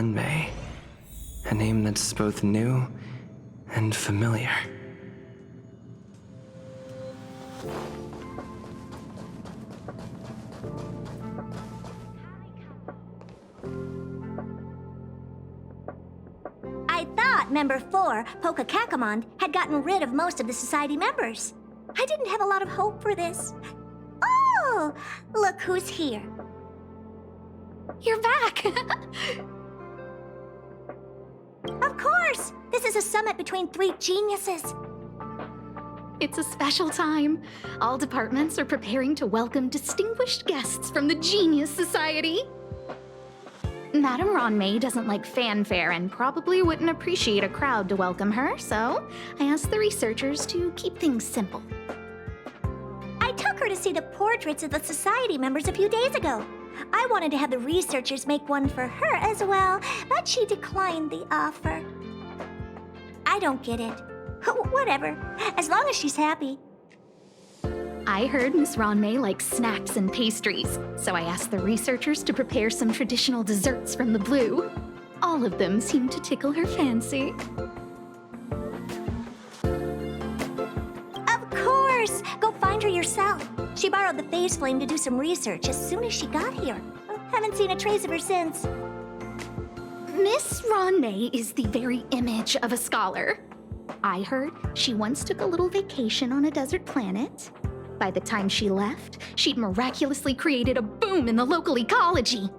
May. A name that's both new and familiar. I thought Member 4, Pokakakamon, had gotten rid of most of the society members. I didn't have a lot of hope for this. Oh, look who's here. You're back! Of course! This is a summit between 3 geniuses. It's a special time. All departments are preparing to welcome distinguished guests from the Genius Society. Madame Ronmei doesn't like fanfare and probably wouldn't appreciate a crowd to welcome her, so I asked the researchers to keep things simple. I took her to see the portraits of the society members a few days ago. I wanted to have the researchers make one for her as well, but she declined the offer. I don't get it. Whatever, as long as she's happy. I heard Miss Ronmei likes snacks and pastries, so I asked the researchers to prepare some traditional desserts from the blue. All of them seemed to tickle her fancy. Of course! Go find her yourself. She borrowed the phase flame to do some research as soon as she got here. Haven't seen a trace of her since. Miss Ronmei is the very image of a scholar. I heard she once took a little vacation on a desert planet. By the time she left, she'd miraculously created a boom in the local ecology.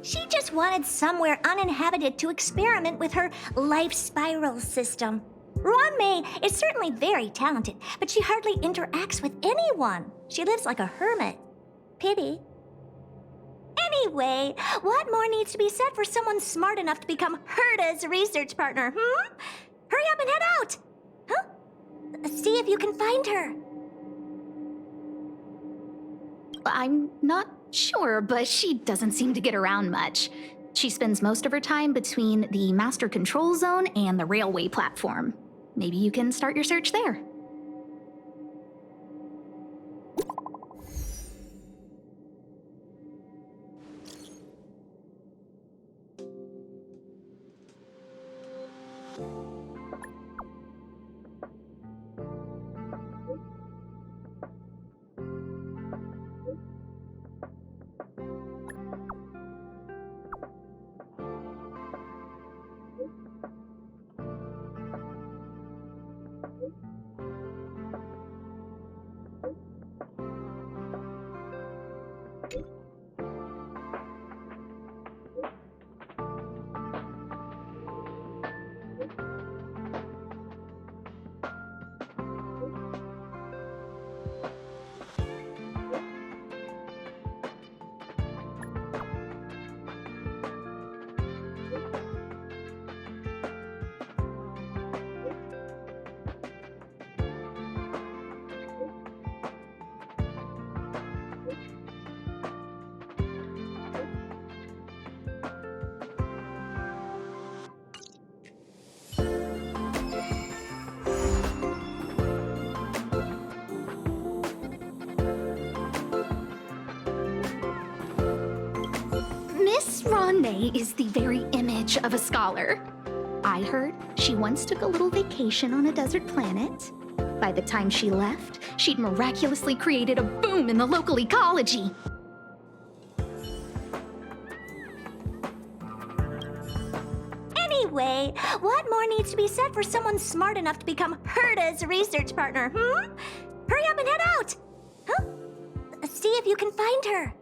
She just wanted somewhere uninhabited to experiment with her life spiral system. Ronmei is certainly very talented, but she hardly interacts with anyone. She lives like a hermit. Pity. Anyway, what more needs to be said for someone smart enough to become Herta's research partner, Hurry up and head out! Huh? See if you can find her. I'm not sure, but she doesn't seem to get around much. She spends most of her time between the master control zone and the railway platform. Maybe you can start your search there. Miss Ronmei is the very image of a scholar. I heard she once took a little vacation on a desert planet. By the time she left, she'd miraculously created a boom in the local ecology. Anyway, what more needs to be said for someone smart enough to become Herta's research partner, Hurry up and head out! Huh? See if you can find her.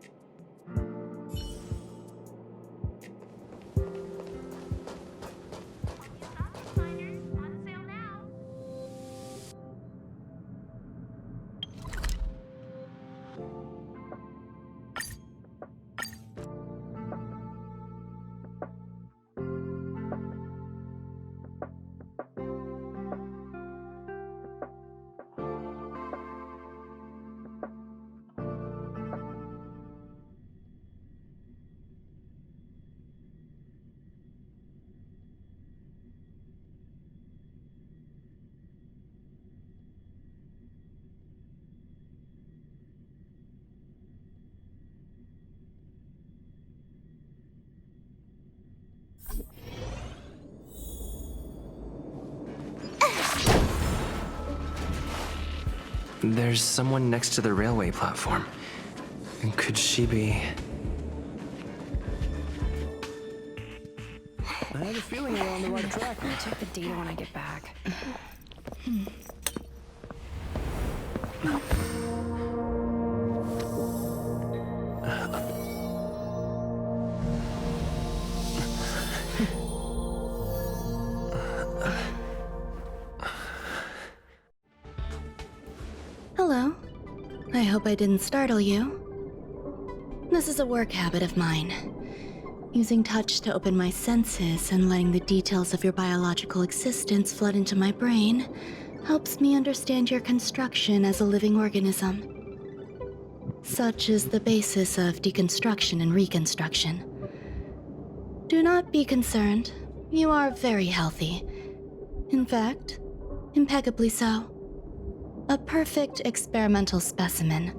There's someone next to the railway platform. Could she be... I have a feeling we're on the right track. I'll check the data when I get back. Hello. I hope I didn't startle you. This is a work habit of mine. Using touch to open my senses and letting the details of your biological existence flood into my brain helps me understand your construction as a living organism. Such is the basis of deconstruction and reconstruction. Do not be concerned. You are very healthy. In fact, impeccably so. A perfect experimental specimen.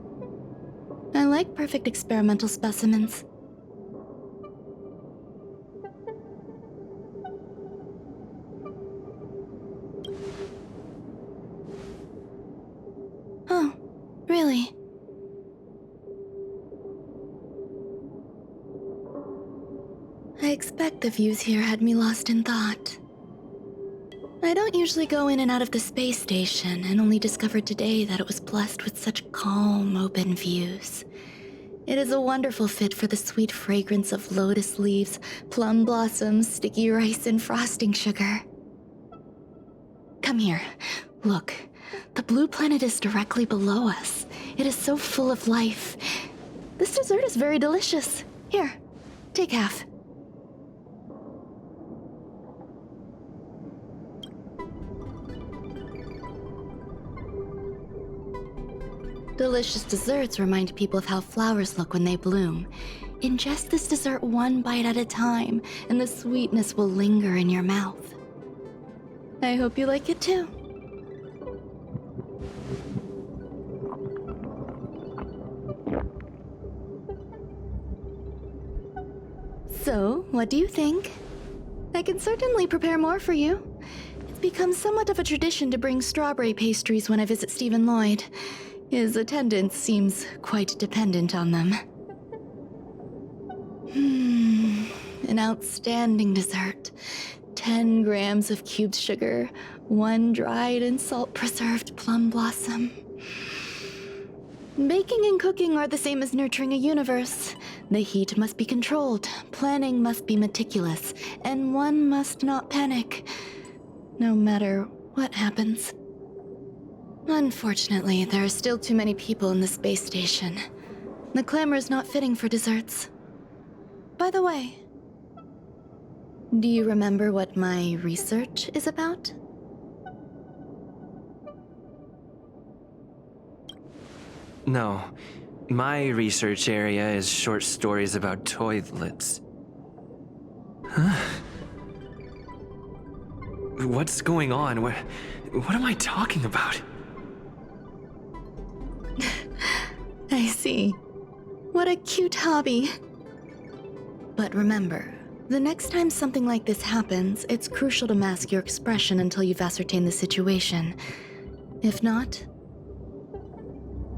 I like perfect experimental specimens. Oh, really? I expect the views here had me lost in thought. I don't usually go in and out of the space station, and only discovered today that it was blessed with such calm, open views. It is a wonderful fit for the sweet fragrance of lotus leaves, plum blossoms, sticky rice, and frosting sugar. Come here. Look. The blue planet is directly below us. It is so full of life. This dessert is very delicious. Here, take half. Delicious desserts remind people of how flowers look when they bloom. Ingest this dessert one bite at a time, and the sweetness will linger in your mouth. I hope you like it too. So, what do you think? I can certainly prepare more for you. It's become somewhat of a tradition to bring strawberry pastries when I visit Stephen Lloyd. His attendance seems quite dependent on them. An outstanding dessert. 10 grams of cubed sugar, 1 dried and salt-preserved plum blossom. Baking and cooking are the same as nurturing a universe. The heat must be controlled, planning must be meticulous, and one must not panic, no matter what happens. Unfortunately, there are still too many people in the space station. The clamor is not fitting for desserts. By the way, do you remember what my research is about? No. My research area is short stories about toilets. Huh? What's going on? What am I talking about? I see. What a cute hobby. But remember, the next time something like this happens, it's crucial to mask your expression until you've ascertained the situation. If not,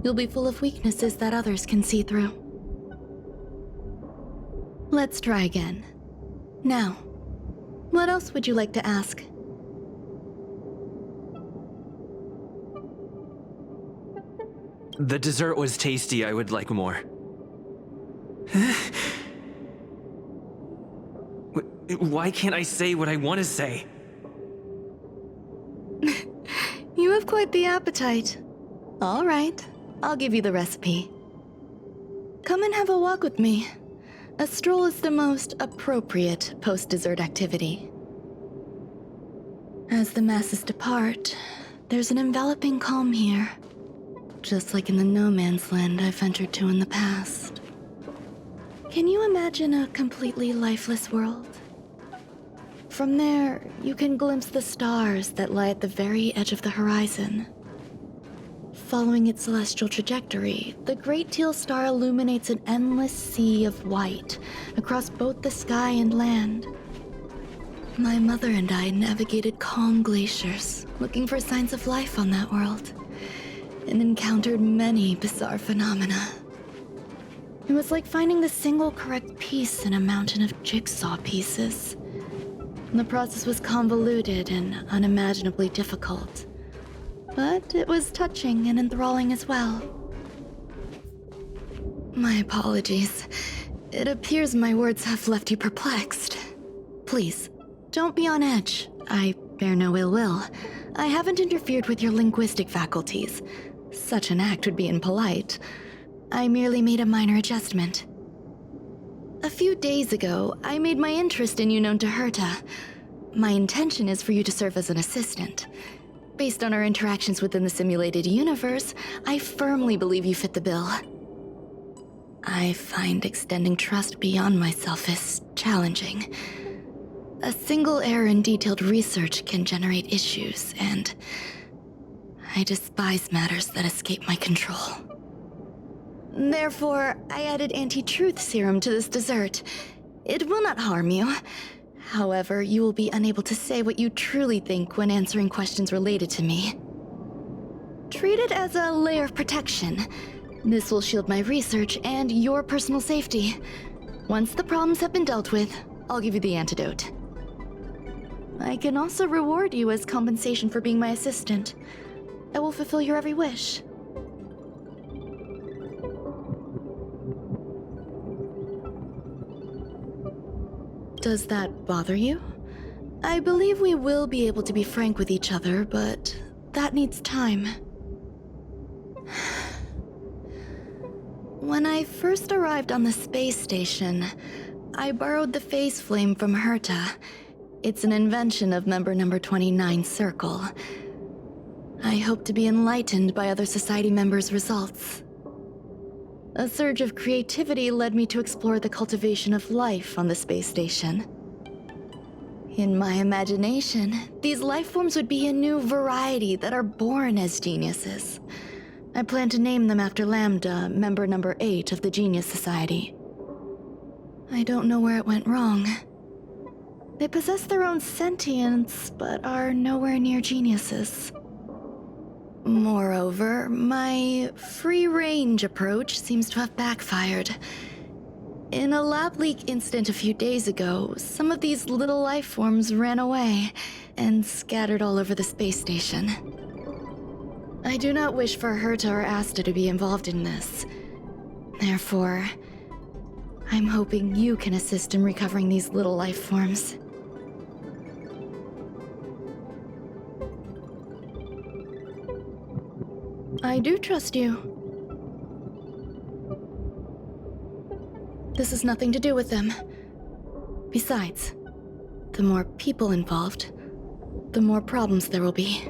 you'll be full of weaknesses that others can see through. Let's try again. Now, what else would you like to ask? The dessert was tasty. I would like more. Why can't I say what I want to say? You have quite the appetite. All right, I'll give you the recipe. Come and have a walk with me. A stroll is the most appropriate post-dessert activity. As the masses depart, there's an enveloping calm here. Just like in the no-man's land I've ventured to in the past. Can you imagine a completely lifeless world? From there, you can glimpse the stars that lie at the very edge of the horizon. Following its celestial trajectory, the Great Teal Star illuminates an endless sea of white across both the sky and land. My mother and I navigated calm glaciers, looking for signs of life on that world. and encountered many bizarre phenomena. It was like finding the single correct piece in a mountain of jigsaw pieces. The process was convoluted and unimaginably difficult, but it was touching and enthralling as well. My apologies. It appears my words have left you perplexed. Please, don't be on edge. I bear no ill will. I haven't interfered with your linguistic faculties. Such an act would be impolite. I merely made a minor adjustment. A few days ago, I made my interest in you known to Herta. My intention is for you to serve as an assistant. Based on our interactions within the simulated universe, I firmly believe you fit the bill. I find extending trust beyond myself is challenging. A single error in detailed research can generate issues, and I despise matters that escape my control. Therefore, I added anti-truth serum to this dessert. It will not harm you. However, you will be unable to say what you truly think when answering questions related to me. Treat it as a layer of protection. This will shield my research and your personal safety. Once the problems have been dealt with, I'll give you the antidote. I can also reward you as compensation for being my assistant. I will fulfill your every wish. Does that bother you? I believe we will be able to be frank with each other, but that needs time. When I first arrived on the space station, I borrowed the phase flame from Herta. It's an invention of member number 29's circle. I hope to be enlightened by other society members' results. A surge of creativity led me to explore the cultivation of life on the space station. In my imagination, these life forms would be a new variety that are born as geniuses. I plan to name them after Lambda, member number 8 of the Genius Society. I don't know where it went wrong. They possess their own sentience, but are nowhere near geniuses. Moreover, my free-range approach seems to have backfired. In a lab leak incident a few days ago, some of these little life forms ran away and scattered all over the space station. I do not wish for Herta or Asta to be involved in this. Therefore, I'm hoping you can assist in recovering these little life forms. I do trust you. This has nothing to do with them. Besides, the more people involved, the more problems there will be.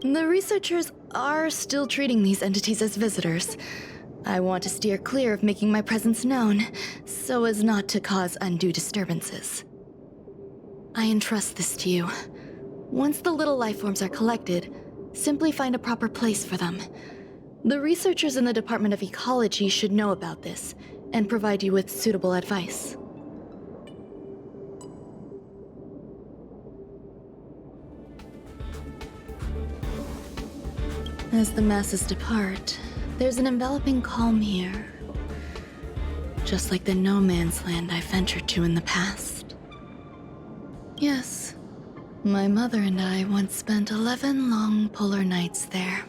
The researchers are still treating these entities as visitors. I want to steer clear of making my presence known, so as not to cause undue disturbances. I entrust this to you. Once the little life forms are collected, simply find a proper place for them. The researchers in the Department of Ecology should know about this, and provide you with suitable advice. As the masses depart, there's an enveloping calm here. Just like the no man's land I ventured to in the past. Yes, my mother and I once spent 11 long polar nights there.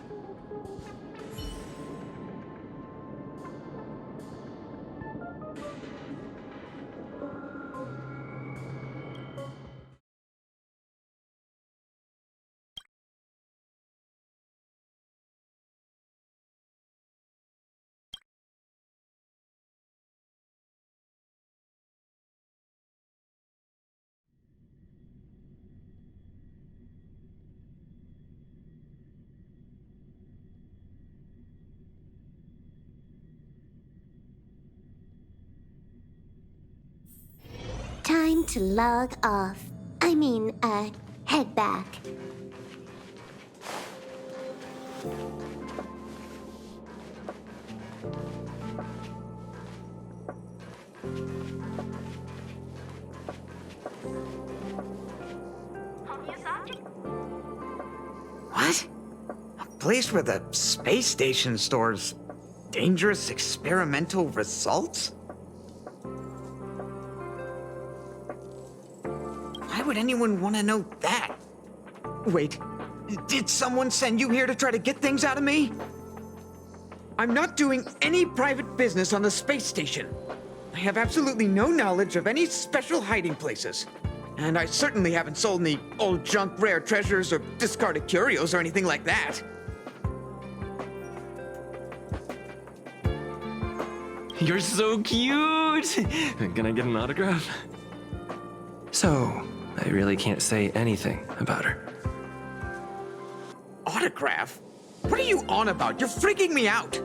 Time to log off. Head back. place where the space station stores dangerous experimental results? Why would anyone want to know that? Wait, did someone send you here to try to get things out of me? I'm not doing any private business on the space station. I have absolutely no knowledge of any special hiding places. And I certainly haven't sold any old junk rare treasures or discarded curios or anything like that. You're so cute! Can I get an autograph? So, I really can't say anything about her. Autograph? What are you on about? You're freaking me out!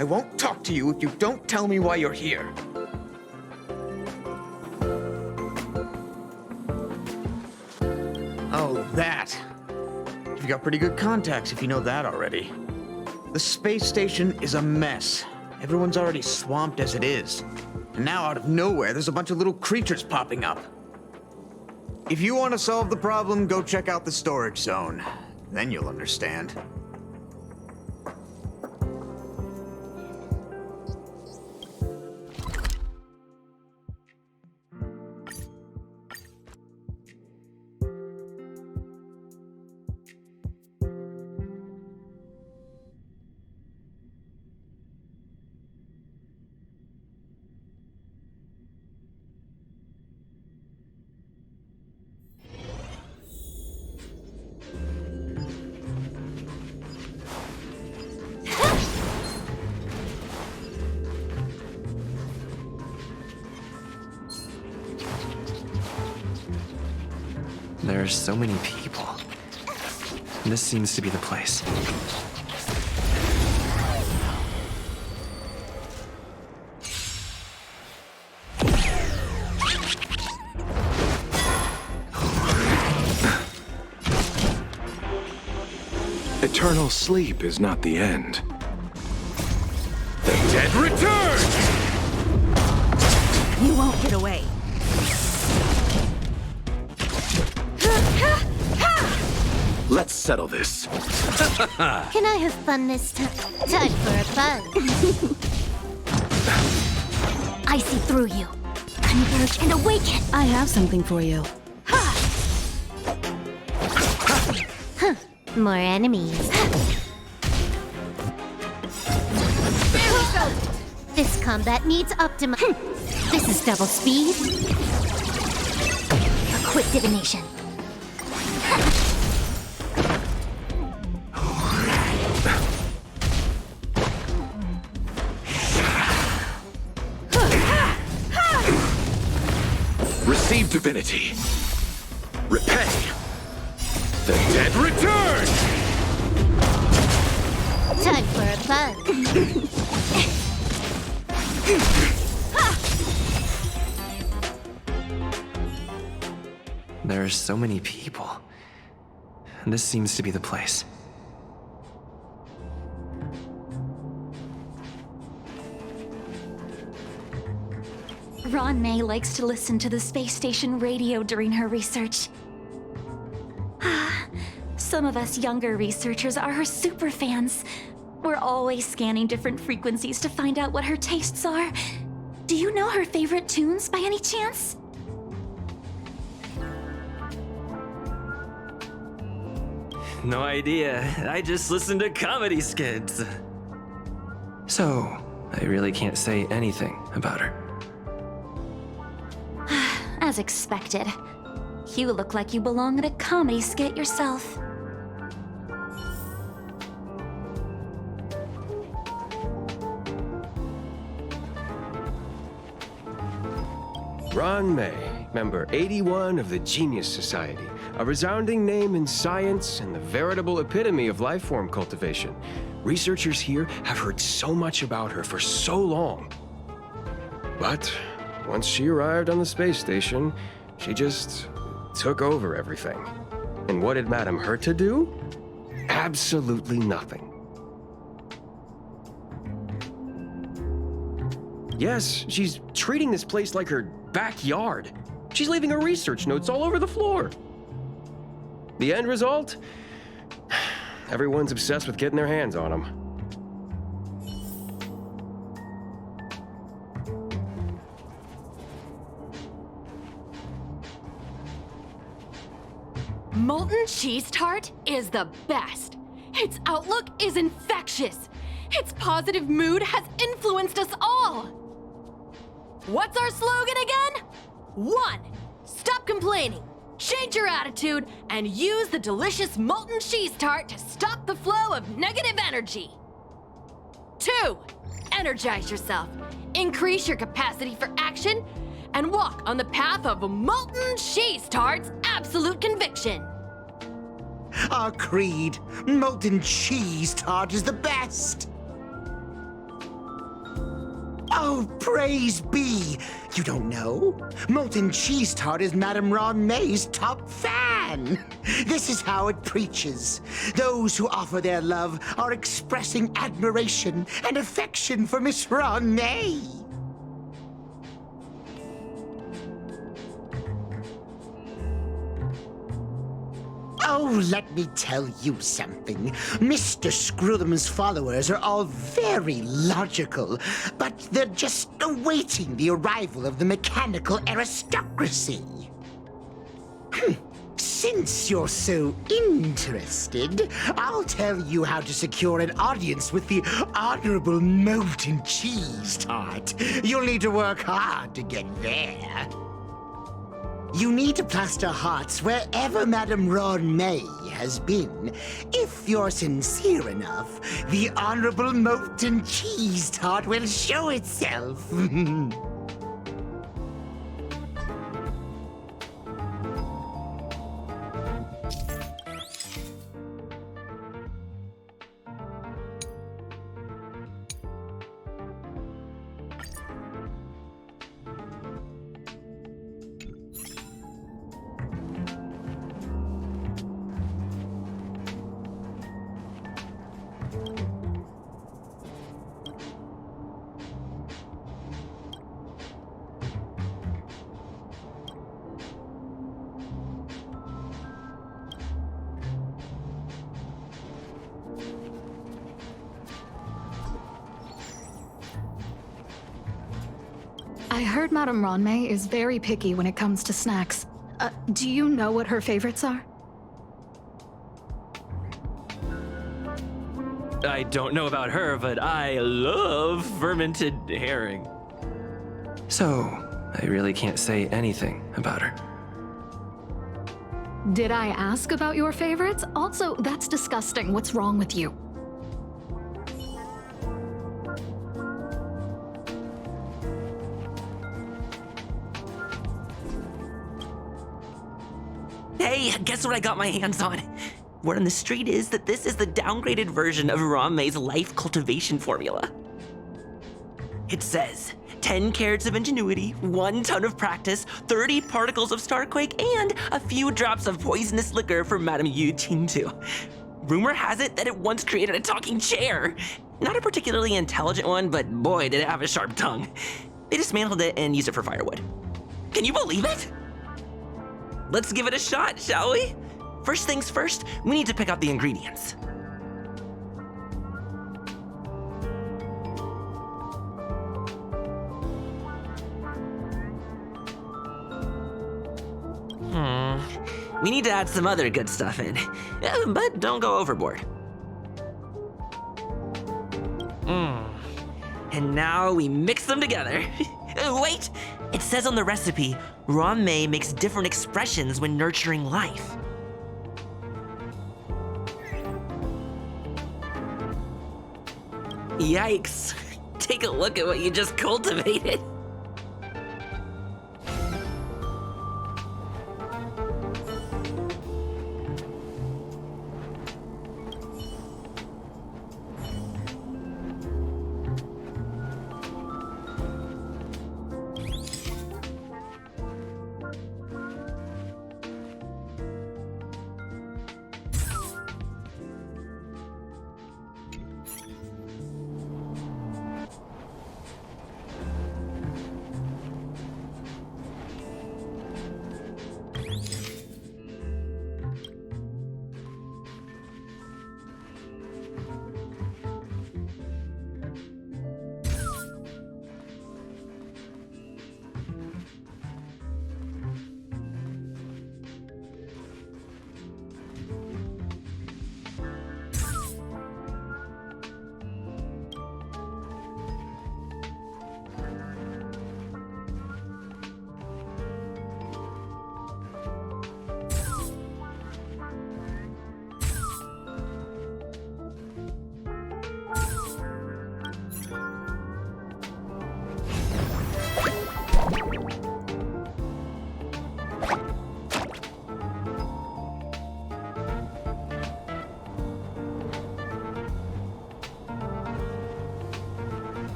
I won't talk to you if you don't tell me why you're here. Oh, that. You've got pretty good contacts if you know that already. The space station is a mess. Everyone's already swamped as it is. And now out of nowhere, there's a bunch of little creatures popping up. If you want to solve the problem, go check out the storage zone. Then you'll understand. There are so many people. This seems to be the place. Eternal sleep is not the end. The dead return! You won't get away. Let's settle this. Can I have fun this time? Time for a fun. I see through you. Converge and awaken. I have something for you. More enemies. There we go. This combat needs optima. This is double speed. A quick divination. Receive divinity. Repay. The dead return! Time for a fun. There are so many people. This seems to be the place. Ron May likes to listen to the space station radio during her research. Some of us younger researchers are her super fans. We're always scanning different frequencies to find out what her tastes are. Do you know her favorite tunes by any chance? No idea. I just listen to comedy skits. So, I really can't say anything about her. As expected. You look like you belong in a comedy skit yourself. Ron May, member 81 of the Genius Society, a resounding name in science and the veritable epitome of life form cultivation. Researchers here have heard so much about her for so long. But once she arrived on the space station, she just took over everything. And what did Madame hurt to do? Absolutely nothing. Yes, she's treating this place like her backyard. She's leaving her research notes all over the floor. The end result? Everyone's obsessed with getting their hands on them. Molten cheese tart is the best. Its outlook is infectious. Its positive mood has influenced us all. What's our slogan again? 1. Stop complaining. Change your attitude and use the delicious molten cheese tart to stop the flow of negative energy. 2. Energize yourself. Increase your capacity for action and walk on the path of molten cheese tart's absolute conviction. Our creed, molten cheese tart is the best. Oh, praise be! You don't know? Molten cheese tart is Madame Ron May's top fan. This is how it preaches. Those who offer their love are expressing admiration and affection for Miss Ron May. Oh, let me tell you something. Mr. Screwthum's followers are all very logical, but they're just awaiting the arrival of the mechanical aristocracy. Since you're so interested, I'll tell you how to secure an audience with the Honorable Molten Cheese Tart. You'll need to work hard to get there. You need to plaster hearts wherever Madame Ron May has been. If you're sincere enough, the Honorable Molten Cheese Tart will show itself. I heard Madame Ronmei is very picky when it comes to snacks. Do you know what her favorites are? I don't know about her, but I love fermented herring. So, I really can't say anything about her. Did I ask about your favorites? Also, that's disgusting. What's wrong with you? Hey, guess what I got my hands on? Word on the street is that this is the downgraded version of Ron May's life cultivation formula. It says 10 carats of ingenuity, 1 ton of practice, 30 particles of starquake, and a few drops of poisonous liquor for Madame Yu Qingtu. Rumor has it that it once created a talking chair. Not a particularly intelligent one, but boy, did it have a sharp tongue. They dismantled it and used it for firewood. Can you believe it? Let's give it a shot, shall we? First things first, we need to pick out the ingredients. We need to add some other good stuff in, but don't go overboard. And now we mix them together. Wait! It says on the recipe, Ron May makes different expressions when nurturing life. Yikes. Take a look at what you just cultivated.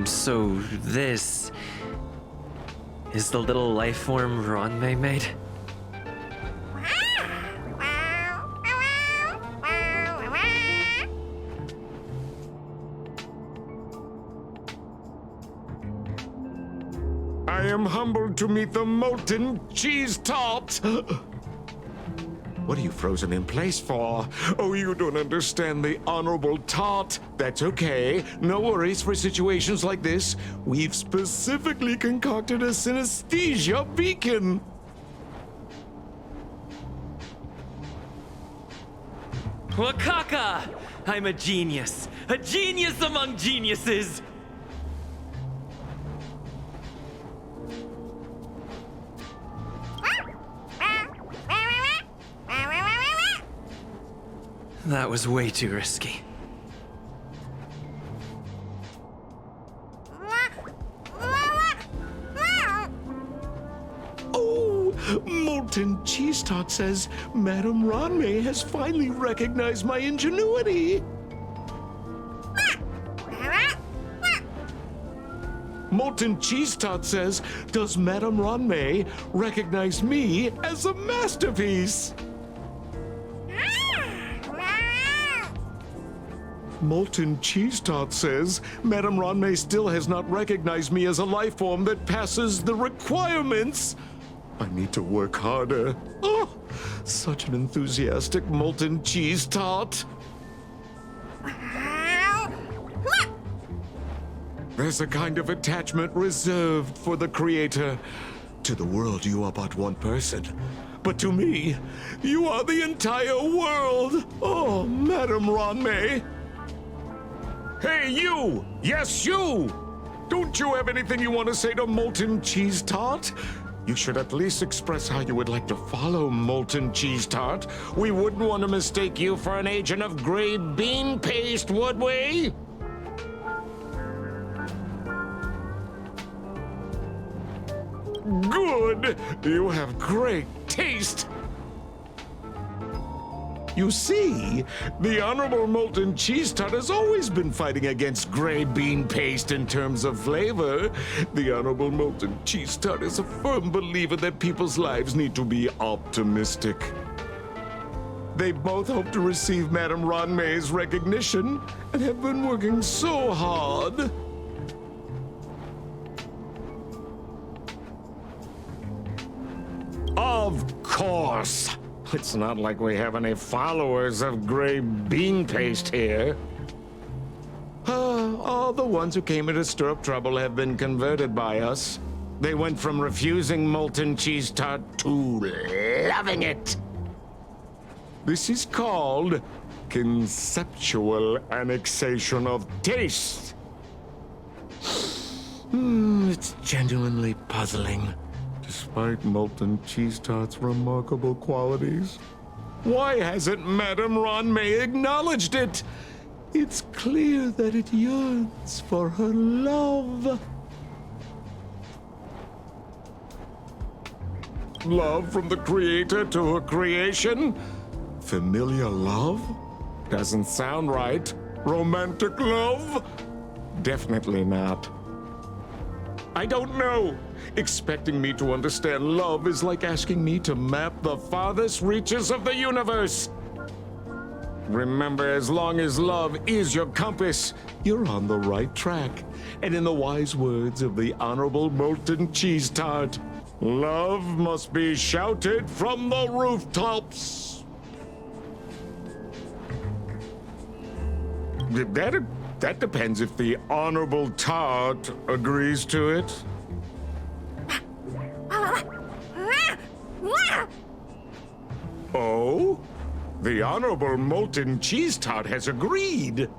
So this is the little life form Ronmei made? I am humbled to meet the molten cheese tart. What are you frozen in place for? Oh, you don't understand the honorable tart. That's okay. No worries for situations like this. We've specifically concocted a synesthesia beacon. Wakaka! I'm a genius among geniuses! That was way too risky. Oh, Molten Cheese Tart says Madame Ronmei has finally recognized my ingenuity. Molten Cheese Tart says, does Madame Ronmei recognize me as a masterpiece? Molten Cheese Tart says, Madame Ronmei still has not recognized me as a life form that passes the requirements. I need to work harder. Oh, such an enthusiastic Molten Cheese Tart. There's a kind of attachment reserved for the creator. To the world, you are but one person. But to me, you are the entire world. Oh, Madame Ronmei. Hey, you! Yes, you! Don't you have anything you want to say to Molten Cheese Tart? You should at least express how you would like to follow Molten Cheese Tart. We wouldn't want to mistake you for an agent of gray bean paste, would we? Good! You have great taste! You see, the Honorable Molten Cheese Tart has always been fighting against gray bean paste in terms of flavor. The Honorable Molten Cheese Tart is a firm believer that people's lives need to be optimistic. They both hope to receive Madame Ronmei's recognition and have been working so hard. Of course! It's not like we have any followers of gray bean paste here. All the ones who came here to stir up trouble have been converted by us. They went from refusing Molten Cheese Tart to loving it. This is called conceptual annexation of taste. It's genuinely puzzling. Despite Molten Cheese Tart's remarkable qualities, why hasn't Madame Ronmei acknowledged it? It's clear that it yearns for her love. Love from the creator to her creation? Familiar love? Doesn't sound right. Romantic love? Definitely not. I don't know. Expecting me to understand love is like asking me to map the farthest reaches of the universe. Remember, as long as love is your compass, you're on the right track. And in the wise words of the Honorable Molten Cheese Tart, love must be shouted from the rooftops. That depends if the Honorable Tart agrees to it. Oh? The Honorable Molten Cheese Tart has agreed.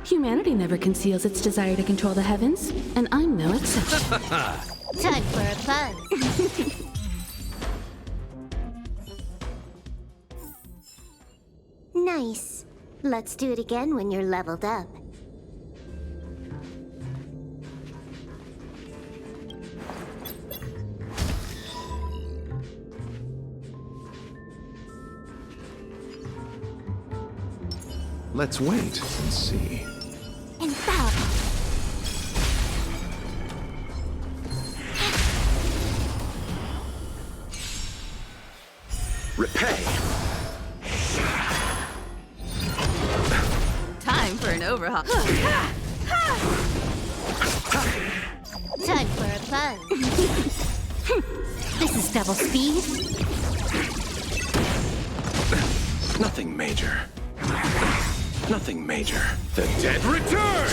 Humanity never conceals its desire to control the heavens, and I'm no exception. Time for a buzz. Nice. Let's do it again when you're leveled up. Let's wait and see. Infallible. Repay. Time for an overhaul. Time for a buzz. This is double speed. Nothing major. Nothing major. The dead return!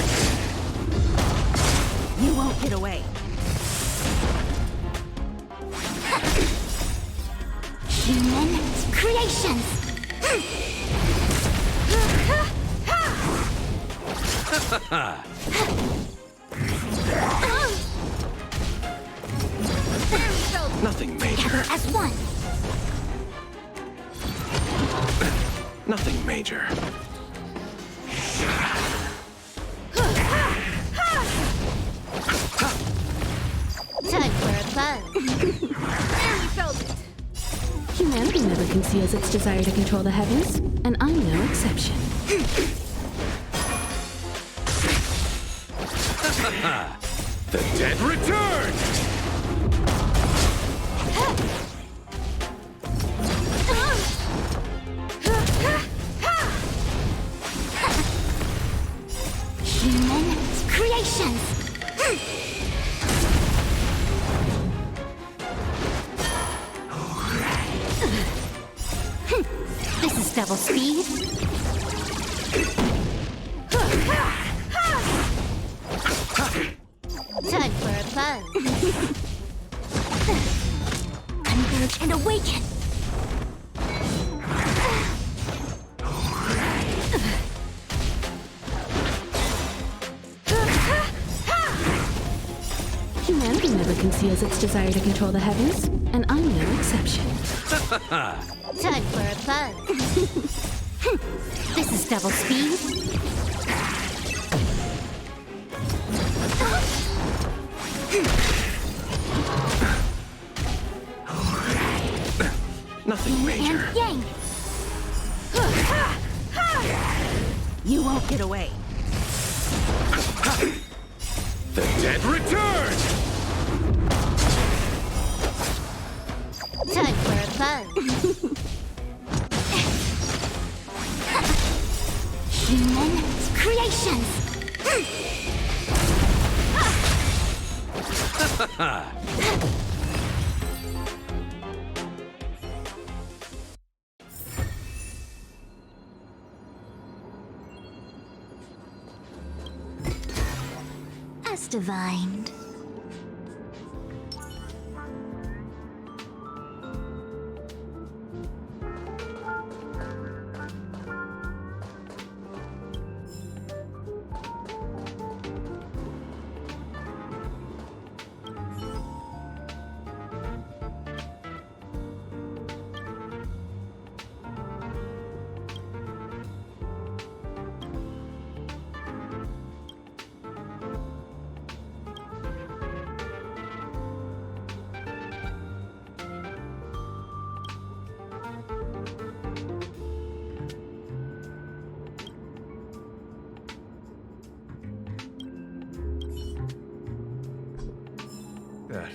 You won't get away. Human creations. Nothing major. As one. Nothing major. Time for a buzz. Humanity never conceals its desire to control the heavens, and I'm no exception. The dead return! Human creations. This is double speed. Time for a buzz. Converge and awaken. Humanity never conceals its desire to control the heavens, and I'm no exception. Time for a buzz. This is double speed. Nothing major. And yang. You won't get away. The dead return! Time for a buzz. Human creations. As divined. That.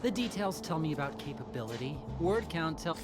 The details tell me about capability. Word count tell...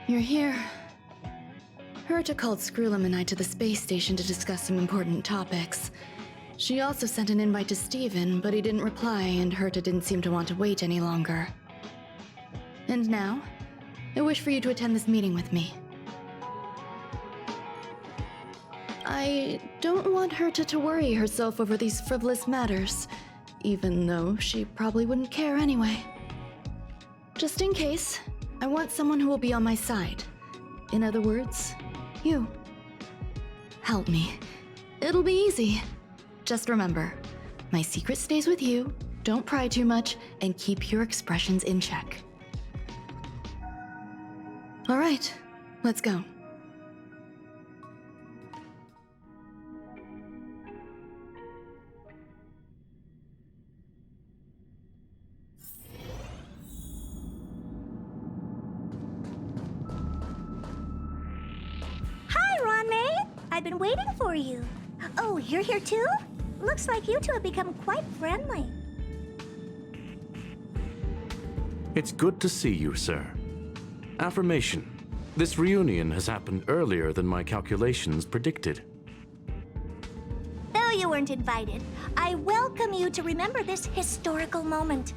You're here. Herta called Screwlam and I to the space station to discuss some important topics. She also sent an invite to Steven, but he didn't reply, and Herta didn't seem to want to wait any longer. And now, I wish for you to attend this meeting with me. I don't want Herta to worry herself over these frivolous matters, even though she probably wouldn't care anyway. Just in case, I want someone who will be on my side. In other words, you. Help me. It'll be easy. Just remember, my secret stays with you, don't pry too much, and keep your expressions in check. All right, let's go. I've been waiting for you. Oh, you're here too? Looks like you two have become quite friendly. It's good to see you, sir. Affirmation. This reunion has happened earlier than my calculations predicted. Though you weren't invited, I welcome you to remember this historical moment.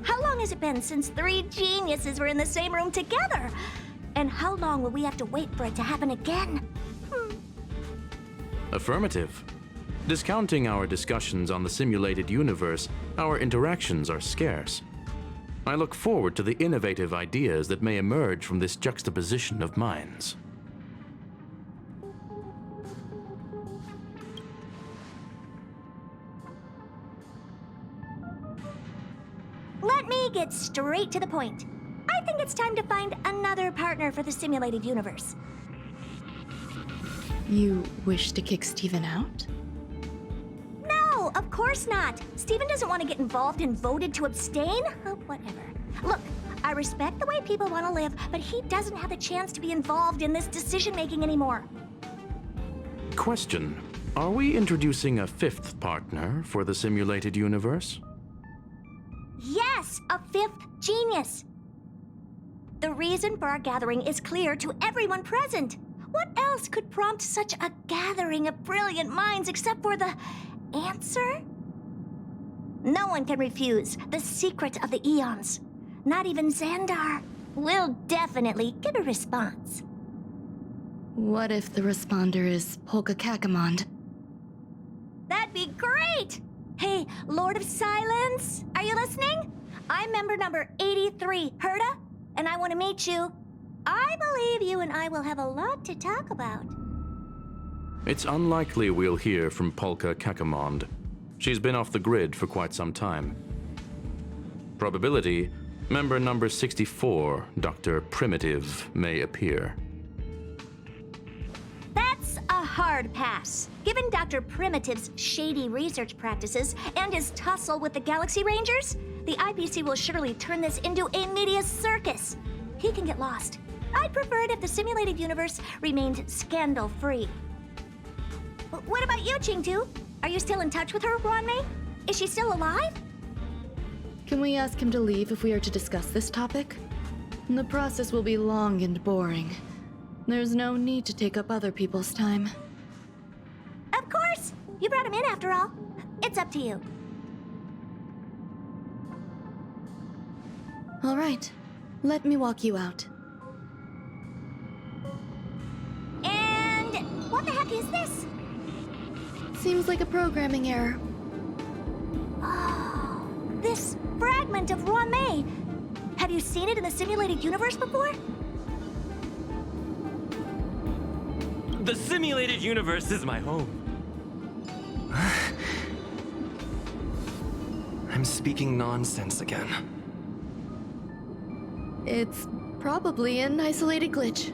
How long has it been since 3 geniuses were in the same room together? And how long will we have to wait for it to happen again? Affirmative. Discounting our discussions on the simulated universe, our interactions are scarce. I look forward to the innovative ideas that may emerge from this juxtaposition of minds. Let me get straight to the point. I think it's time to find another partner for the simulated universe. You wish to kick Steven out? No, of course not. Steven doesn't want to get involved and voted to abstain. Oh, whatever. Look, I respect the way people want to live, but he doesn't have the chance to be involved in this decision-making anymore. Question. Are we introducing a 5th partner for the simulated universe? Yes, a 5th genius. The reason for our gathering is clear to everyone present. What else could prompt such a gathering of brilliant minds except for the answer? No one can refuse the secret of the eons. Not even Xandar. We'll definitely get a response. What if the responder is Polka Kakamond? That'd be great! Hey, Lord of Silence, are you listening? I'm member number 83, Herta, and I want to meet you. I believe you and I will have a lot to talk about. It's unlikely we'll hear from Polka Kakamond. She's been off the grid for quite some time. Probability, member number 64, Dr. Primitive, may appear. That's a hard pass. Given Dr. Primitive's shady research practices and his tussle with the Galaxy Rangers, the IPC will surely turn this into a media circus. He can get lost. I'd prefer it if the simulated universe remained scandal-free. What about you, Chingtu? Are you still in touch with her, Wanmei? Is she still alive? Can we ask him to leave if we are to discuss this topic? The process will be long and boring. There's no need to take up other people's time. Of course! You brought him in after all. It's up to you. All right. Let me walk you out. And what the heck is this? Seems like a programming error. Oh, this fragment of Wanmei. Have you seen it in the simulated universe before? The simulated universe is my home. I'm speaking nonsense again. It's probably an isolated glitch.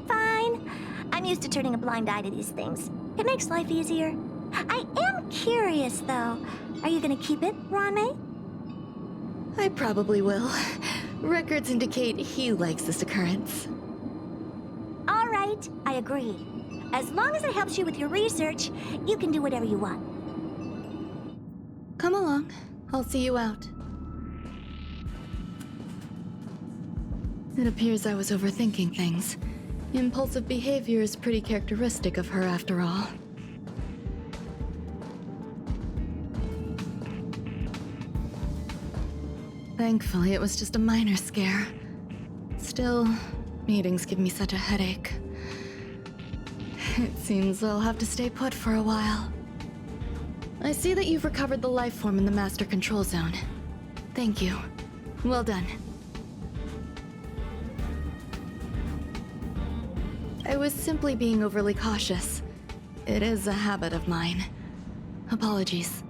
Fine. I'm used to turning a blind eye to these things. It makes life easier. I am curious, though. Are you gonna keep it, Wanmei? I probably will. Records indicate he likes this occurrence. All right, I agree. As long as it helps you with your research, you can do whatever you want. Come along. I'll see you out. It appears I was overthinking things. Impulsive behavior is pretty characteristic of her, after all. Thankfully, it was just a minor scare. Still, meetings give me such a headache. It seems I'll have to stay put for a while. I see that you've recovered the life form in the Master Control Zone. Thank you. Well done. I was simply being overly cautious. It is a habit of mine. Apologies.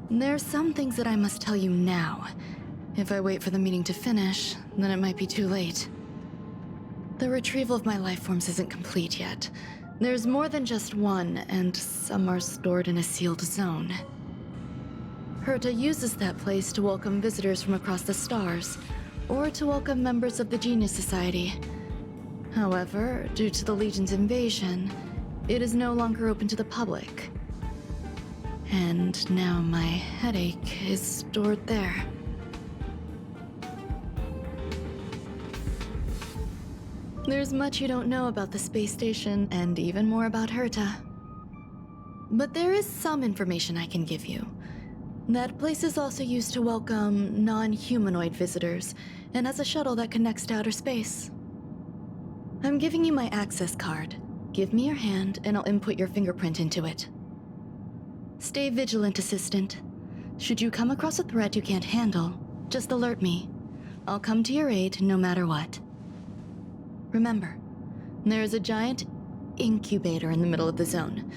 There's some things that I must tell you now. If I wait for the meeting to finish, then it might be too late. The retrieval of my life forms isn't complete yet. There's more than just one, and some are stored in a sealed zone. Herta uses that place to welcome visitors from across the stars, or to welcome members of the Genius Society. However, due to the Legion's invasion, it is no longer open to the public. And now my headache is stored there. There's much you don't know about the space station, and even more about Herta. But there is some information I can give you. That place is also used to welcome non-humanoid visitors, and has a shuttle that connects to outer space. I'm giving you my access card. Give me your hand, and I'll input your fingerprint into it. Stay vigilant, Assistant. Should you come across a threat you can't handle, just alert me. I'll come to your aid no matter what. Remember, there is a giant incubator in the middle of the zone.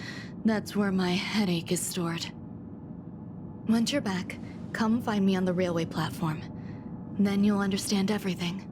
That's where my headache is stored. Once you're back, come find me on the railway platform. Then you'll understand everything.